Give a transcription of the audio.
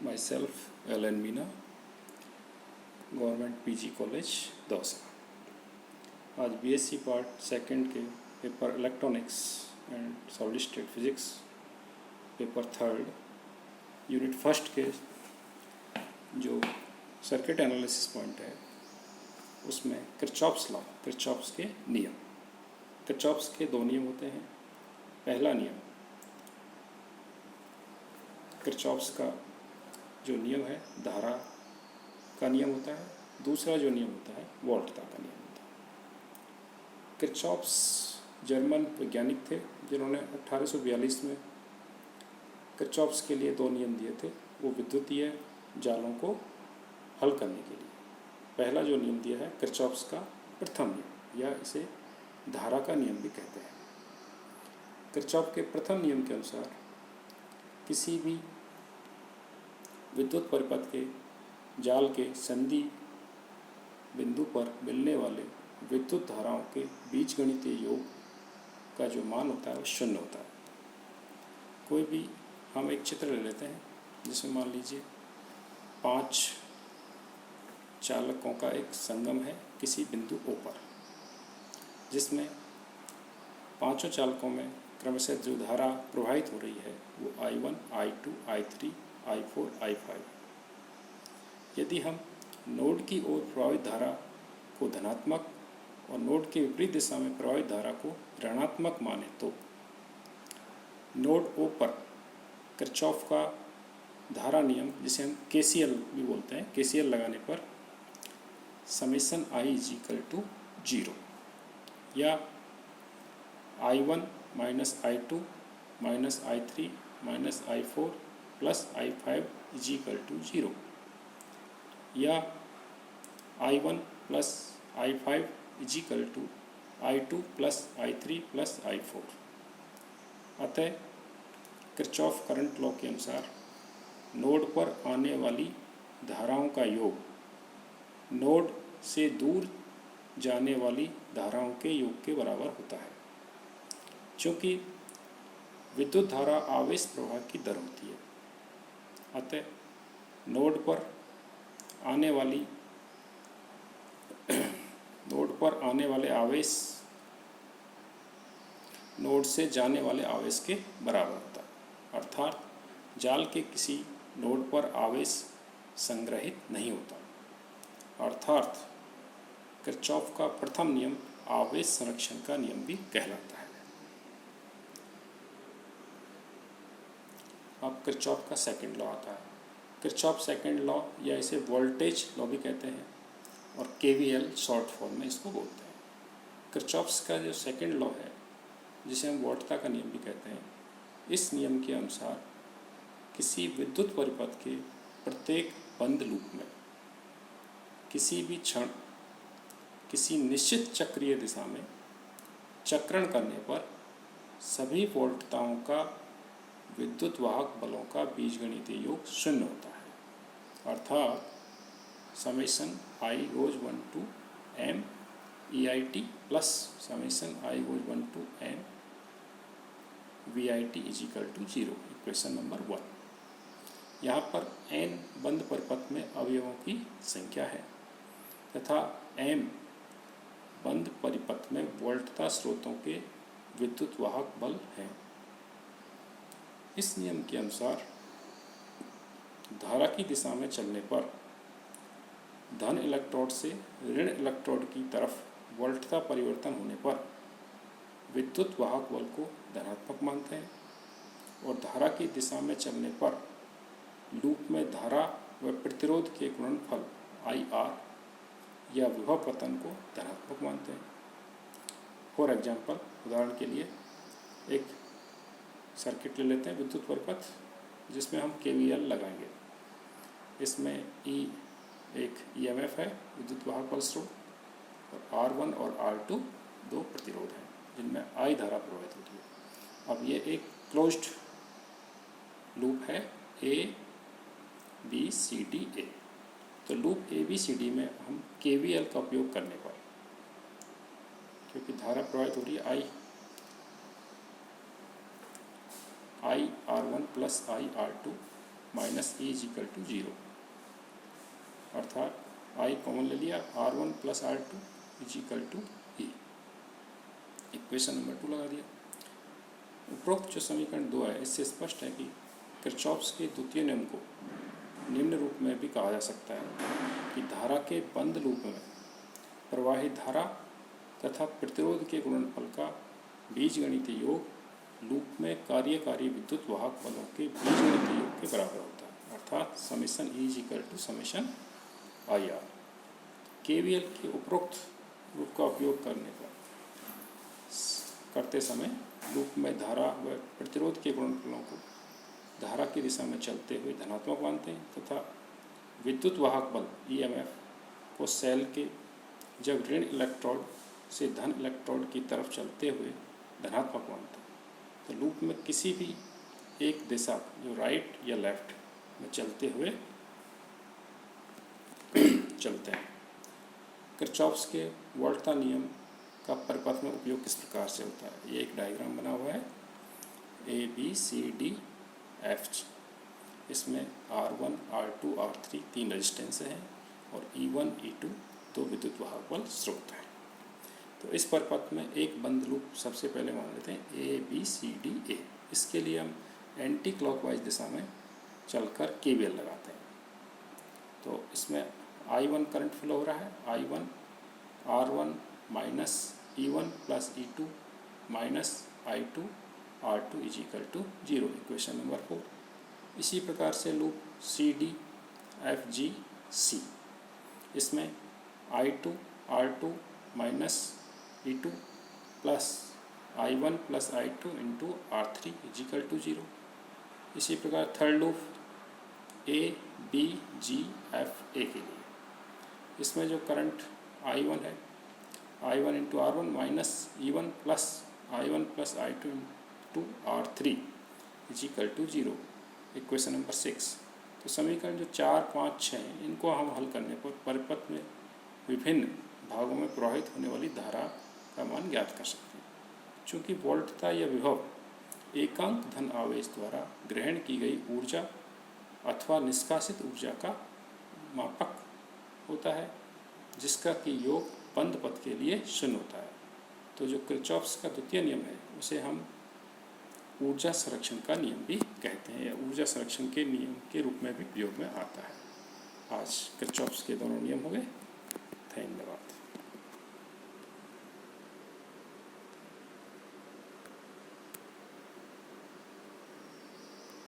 myself Alan Meena, government PG college Dausa. आज BSc part second के paper electronics and solid state physics paper third unit first के जो circuit analysis point है उसमें Kirchhoff's law, Kirchhoff's के नियम। Kirchhoff's के दो नियम होते हैं। पहला नियम किरचॉफ्स का जो नियम है धारा का नियम होता है। दूसरा जो नियम होता है वोल्टता का नियम होता है। किरचॉफ्स जर्मन वैज्ञानिक थे जिन्होंने 1842 में किरचॉफ्स के लिए दो नियम दिए थे, वो विद्युतीय जालों को हल करने के लिए। पहला जो नियम दिया है किरचॉफ्स का प्रथम नियम, या इसे धारा का नियम भी कहते हैं। किरचॉफ के प्रथम नियम के अनुसार किसी भी विद्युत परिपथ के जाल के संधि बिंदु पर मिलने वाले विद्युत धाराओं के बीजगणितीय योग का जो मान होता है वो शून्य होता है। कोई भी हम एक चित्र ले लेते हैं जिसमें मान लीजिए 5 चालकों का एक संगम है किसी बिंदु O पर, जिसमें पांचों चालकों में क्रमशः जो धारा प्रवाहित हो रही है वो I1, I2, I3, I4, I5। यदि हम नोड की ओर प्रवाहित धारा को धनात्मक और नोड के विपरीत दिशा में प्रवाहित धारा को ऋणात्मक माने तो नोड O पर किरचॉफ का धारा नियम, जिसे हम KCL भी बोलते हैं, KCL लगाने पर समेशन I = 0 या I1 - I2 - I3 - I4 + I5 = 0 या I1 + I5 = I2 + I3 + I4। अतः किरचॉफ करंट लॉ के अनुसार नोड पर आने वाली धाराओं का योग नोड से दूर जाने वाली धाराओं के योग के बराबर होता है। चूँकि विद्युत धारा आवेश प्रवाह की दर होती है, अतः नोड पर आने वाले आवेश नोड से जाने वाले आवेश के बराबर होता है। अर्थात जाल के किसी नोड पर आवेश संग्रहित नहीं होता। अर्थात किरचॉफ का प्रथम नियम आवेश संरक्षण का नियम भी कहलाता है। अब किरचॉफ का सेकंड लॉ आता है। किरचॉफ सेकंड लॉ या इसे वोल्टेज लॉ भी कहते हैं और KVL शॉर्ट फॉर्म में इसको बोलते हैं। किरचॉफ्स का जो सेकंड लॉ है, जिसे हम वोल्टता का नियम भी कहते हैं, इस नियम के अनुसार किसी विद्युत परिपथ के प्रत्येक बंद लूप में किसी भी क्षण किसी निश्चित चक्रीय दिशा में चक्रण करने पर सभी वोल्टताओं का विद्युत वाहक बलों का बीजगणितीय योग शून्य होता है। अर्थात summation I goes 1 to M EIT plus summation I goes 1 to M VIT = 0। Equation number 1। यहाँ पर N बंद परिपथ में अवयवों की संख्या है तथा M बंद परिपथ में वोल्टता स्रोतों के विद्युत वाहक बल हैं। इस नियम के अनुसार धारा की दिशा में चलने पर धन इलेक्ट्रोड से ऋण इलेक्ट्रोड की तरफ वोल्टता परिवर्तन होने पर विद्युत वाहक बल को धनात्मक मानते हैं और धारा की दिशा में चलने पर लूप में धारा व प्रतिरोध के गुणनफल IR या विभव पतन को धनात्मक मानते हैं। फॉर एग्जाम्पल, उदाहरण के लिए एक सर्किट ले लेते हैं विद्युत परिपथ, जिसमें हम KVL लगाएंगे। इसमें E एक EMF है, विद्युत वाहक बल स्रोत, और R1 और R2 दो प्रतिरोध हैं जिनमें I धारा प्रवाहित होती है। अब ये एक क्लोज्ड लूप है A B C D A। तो loop A B C D में हम KVL का उपयोग करने पर, क्योंकि धारा प्रवाहित हो रही है I R1 + I R2 minus E is equal to 0, अर्थात आई कॉमन ले लिया, R1 plus R2 is equal to E. Equation number 2 लगा दिया। उपरोक्त जो समीकरण 2 है इससे स्पष्ट है कि किरचॉफ्स के द्वितीय नियम को निम्न रूप में भी कहा जा सकता है कि धारा के बंद लूप में प्रवाहित धारा तथा प्रतिरोध के गुणनफल का बीजगणितीय योग लूप में कार्यकारी विद्युत वाहक बलों के बीजगणितीय योग के बराबर होता है, अर्थात summation E is equal to summation I R. KVL के उपरोक्त रूप का उपयोग करते समय लूप में धारा व प्रतिरोध के गुणनफलों को धारा की दिशा में चलते हुए धनात्मक मानते हैं तथा विद्युत वाहक बल ईएमएफ को सेल के जब ऋण इलेक्ट्रोड से धन इलेक्ट्रोड की तरफ चलते हुए धनात्मक मानते हैं। तो लूप में किसी भी एक दिशा जो राइट या लेफ्ट में चलते हुए चलते हैं। किरचॉफ्स के वोल्टा नियम का परिपथ में उपयोग किस प्रकार से होता है? ये एक डायग्राम बना हुआ है ABCD FG। इसमें R1 R2 R3 तीन रेजिस्टेंस हैं और E1 E2 दो विद्युत वाहक बल स्रोत हैं। तो इस परिपथ में एक बंद लूप सबसे पहले मान लेते हैं ABCDA। इसके लिए हम एंटी क्लॉकवाइज दिशा में चलकर KVL लगाते हैं। तो इसमें I1 करंट फ्लो हो रहा है, I1 R1 minus E1 plus E2 minus I2 R2 is equal to 0, equation number 4। इसी प्रकार से लूप CDFGC, इसमें I2 R2 minus E2 plus I1 plus I2 into R3 is equal to 0। इसी प्रकार third loop ABGFA के लिए, इसमें जो करंट I1 है, I1 into R1 minus E1 plus I1 plus I2 into R3 is equal to 0, equation number 6। तो समीकरण जो 4, 5, 6 हैं इनको हम हल करने पर परिपथ में विभिन्न भागों में प्रवाहित होने वाली धारा का मान ज्ञात कर सकते हैं। चूँकि वोल्टता या विभव एकांक धन आवेश द्वारा ग्रहण की गई ऊर्जा अथवा निष्कासित ऊर्जा का मापक होता है, जिसका कि योग बंद पथ के लिए शून्य होता है। तो जो किरचॉफ्स का द्वितीय नियम है उसे हम ऊर्जा संरक्षण का नियम भी कहते हैं या ऊर्जा संरक्षण के नियम के रूप में भी प्रयोग में आता है। आज किरचॉफ्स के दोनों नियम हो गए। धन्यवाद।